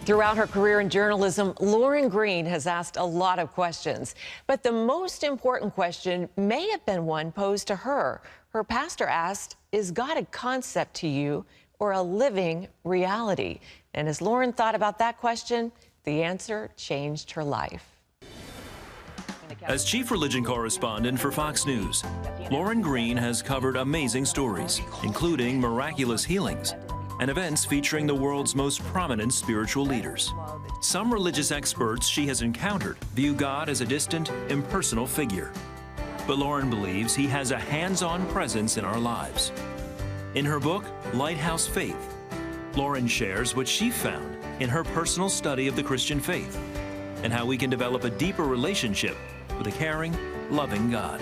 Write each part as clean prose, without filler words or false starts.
Throughout her career in journalism, Lauren Green has asked a lot of questions. But the most important question may have been one posed to her. Her pastor asked, "Is God a concept to you or a living reality?" And as Lauren thought about that question, the answer changed her life. As chief religion correspondent for Fox News, Lauren Green has covered amazing stories, including miraculous healings and events featuring the world's most prominent spiritual leaders. Some religious experts she has encountered view God as a distant, impersonal figure. But Lauren believes he has a hands-on presence in our lives. In her book, Lighthouse Faith, Lauren shares what she found in her personal study of the Christian faith and how we can develop a deeper relationship with a caring, loving God.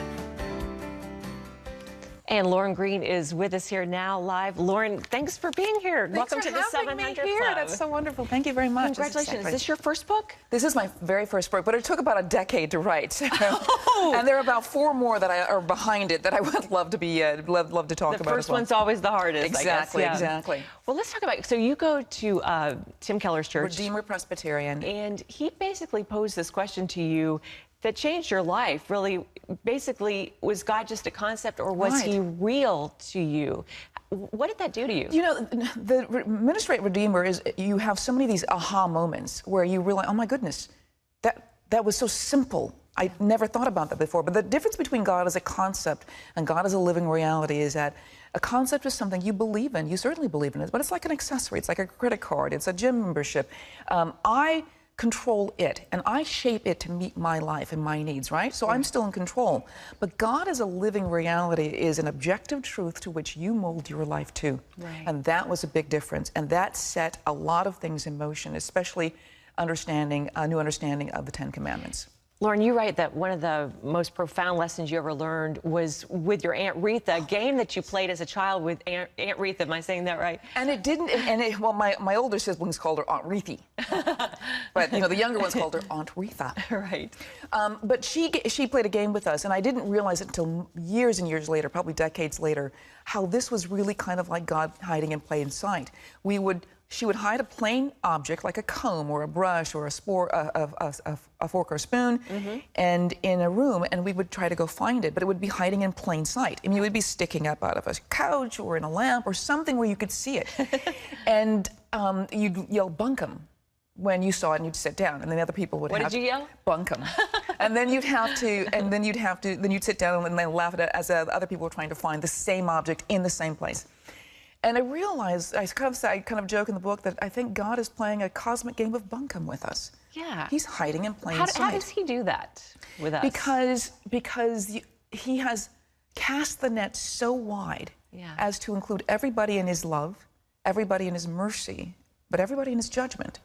And Lauren Green is with us here now live. Lauren, thanks for being here. Welcome to the 700 Club. That's so wonderful. Thank you very much. Congratulations. Is this your first book? This is my very first book, but it took about a decade to write. Oh. And there are about 4 more that are behind it that I would love to be love to talk about. The first one's always the hardest. Exactly, I guess. Yeah. exactly. Well, let's talk about. So you go to Tim Keller's church, Redeemer Presbyterian, and he basically posed this question to you that changed your life, really. Basically, was God just a concept, or was he real to you? What did that do to you? You know, the ministry at Redeemer is, you have so many of these aha moments where you realize, oh my goodness, that was so simple. I never thought about that before. But the difference between God as a concept and God as a living reality is that a concept is something you believe in. You certainly believe in it, but it's like an accessory. It's like a credit card. It's a gym membership. I control it, and I shape it to meet my life and my needs, right? So I'm still in control. But God as a living reality is an objective truth to which you mold your life to. Right. And that was a big difference. And that set a lot of things in motion, especially understanding, a new understanding of the 10 Commandments. Lauren, you write that one of the most profound lessons you ever learned was with your Aunt Retha, a game that you played as a child with Aunt Retha. Am I saying that right? And it didn't, well, my older siblings called her Aunt Rethy. But, you know, the younger ones called her Aunt Retha. Right. But she played a game with us, and I didn't realize it until years and years later, probably decades later, how this was really kind of like God hiding in plain sight. She would hide a plain object like a comb or a brush or a fork or a spoon, and in a room, and we would try to go find it, but it would be hiding in plain sight. I mean, it would be sticking up out of a couch or in a lamp or something where you could see it. And you'd yell bunkum when you saw it, and you'd sit down, and then other people would What did you yell? Bunkum. And then you'd sit down and then laugh at it as other people were trying to find the same object in the same place. And I realized, I kind of joke in the book that I think God is playing a cosmic game of bunkum with us. Yeah. He's hiding in plain sight. How does he do that with us? Because he has cast the net so wide as to include everybody in his love, everybody in his mercy, but everybody in his judgment.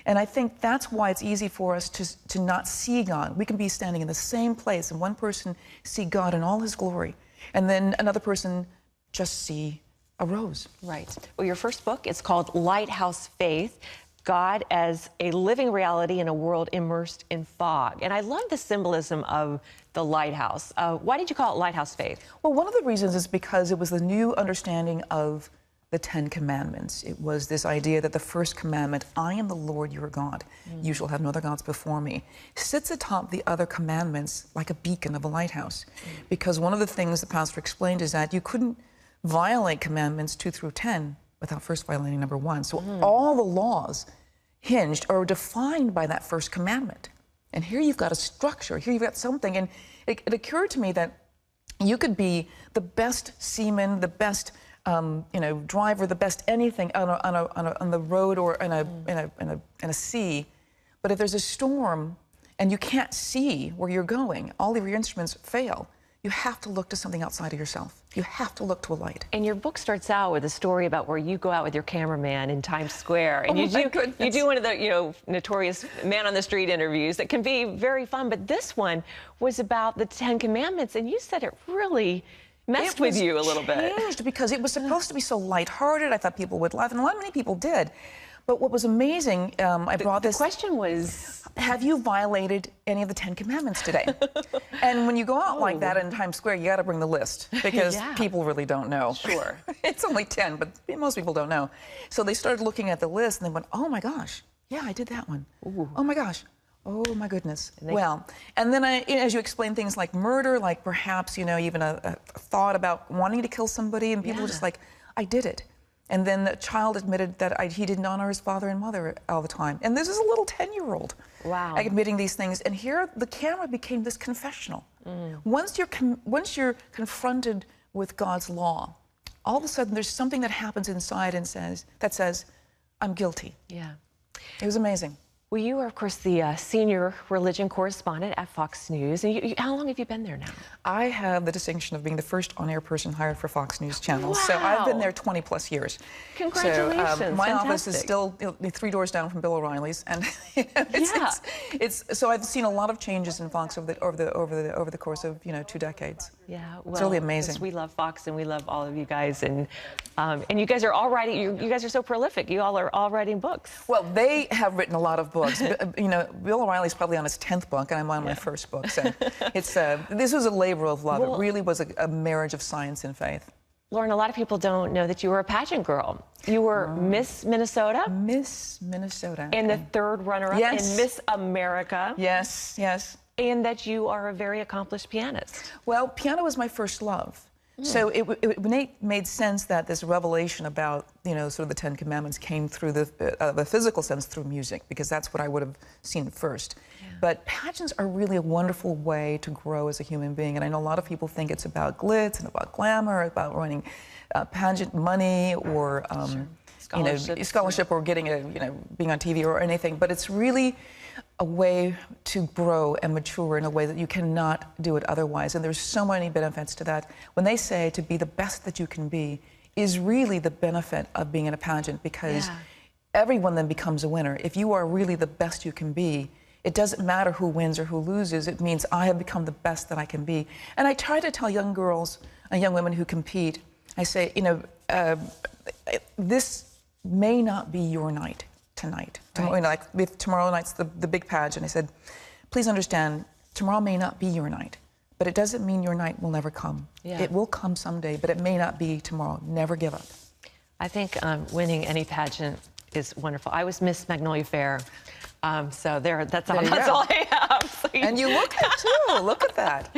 And I think that's why it's easy for us to not see God. We can be standing in the same place, and one person see God in all his glory, and then another person just see a rose. Right. Well, your first book, it's called Lighthouse Faith, God as a living reality in a world immersed in fog. And I love the symbolism of the lighthouse. Why did you call it Lighthouse Faith? Well, one of the reasons is because it was the new understanding of the 10 Commandments. It was this idea that the first commandment, I am the Lord your God, you shall have no other gods before me, sits atop the other commandments like a beacon of a lighthouse. Because one of the things the pastor explained is that you couldn't violate commandments 2 through 10 without first violating number 1. So all the laws hinged or defined by that first commandment. And here you've got a structure, here you've got something. And it occurred to me that you could be the best seaman, the best driver, the best anything on the road or in a sea. But if there's a storm and you can't see where you're going, all of your instruments fail. You have to look to something outside of yourself. You have to look to a light. And your book starts out with a story about where you go out with your cameraman in Times Square, and you do one of the notorious man on the street interviews that can be very fun. But this one was about the 10 Commandments, and you said it really messed with you a little bit. It changed because it was supposed to be so lighthearted. I thought people would laugh, and many people did. But what was amazing, the question was, have you violated any of the 10 Commandments today? And when you go out like that in Times Square, you got to bring the list because people really don't know. Sure. It's only 10, but most people don't know. So they started looking at the list and they went, oh my gosh, Yeah, I did that one. Ooh. Oh my gosh. Oh my goodness. Well, and then as you explain things like murder, like perhaps, even a thought about wanting to kill somebody, and people are just like, I did it. And then the child admitted that he didn't honor his father and mother all the time. And this is a little 10-year-old admitting these things. And here the camera became this confessional. Once you're confronted with God's law, all of a sudden there's something that happens inside and says, I'm guilty. Yeah. It was amazing. Well, you are, of course, the senior religion correspondent at Fox News. And how long have you been there now? I have the distinction of being the first on-air person hired for Fox News Channel. Wow. So I've been there 20-plus years. Congratulations. So, my office is still 3 doors down from Bill O'Reilly's. And so I've seen a lot of changes in Fox over the course of 2 decades. Yeah, well, it's really amazing. We love Fox and we love all of you guys, and you guys are all writing. You guys are so prolific. You all are all writing books. Well, they have written a lot of books. Bill O'Reilly's probably on his 10th book, and I'm on my first book. So this was a labor of love. It really was a marriage of science and faith. Lauren, a lot of people don't know that you were a pageant girl. You were Miss Minnesota. Miss Minnesota. And the 3rd runner-up in Miss America. Yes, yes. And that you are a very accomplished pianist. Well, piano was my first love. So it made sense that this revelation about, sort of the 10 Commandments came through the physical sense through music, because that's what I would have seen first. Yeah. But pageants are really a wonderful way to grow as a human being. And I know a lot of people think it's about glitz and about glamour, about running pageant money or scholarship or getting being on TV or anything. But it's really a way to grow and mature in a way that you cannot do it otherwise. And there's so many benefits to that. When they say to be the best that you can be is really the benefit of being in a pageant, because everyone then becomes a winner. If you are really the best you can be, it doesn't matter who wins or who loses. It means I have become the best that I can be. And I try to tell young girls and young women who compete, I say, this may not be your night tonight. Right. If tomorrow night's the big pageant, I said, please understand, tomorrow may not be your night, but it doesn't mean your night will never come. Yeah. It will come someday, but it may not be tomorrow. Never give up. I think winning any pageant is wonderful. I was Miss Magnolia Fair, so that's all I have. So and you look it too. Look at that.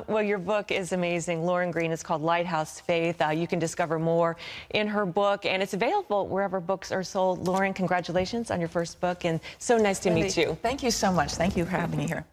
Well, your book is amazing. Lauren Green. It's called Lighthouse Faith. You can discover more in her book, and it's available wherever books are sold. Lauren, congratulations on your first book, and so nice to meet you. Thank you so much. Thank you for having me here.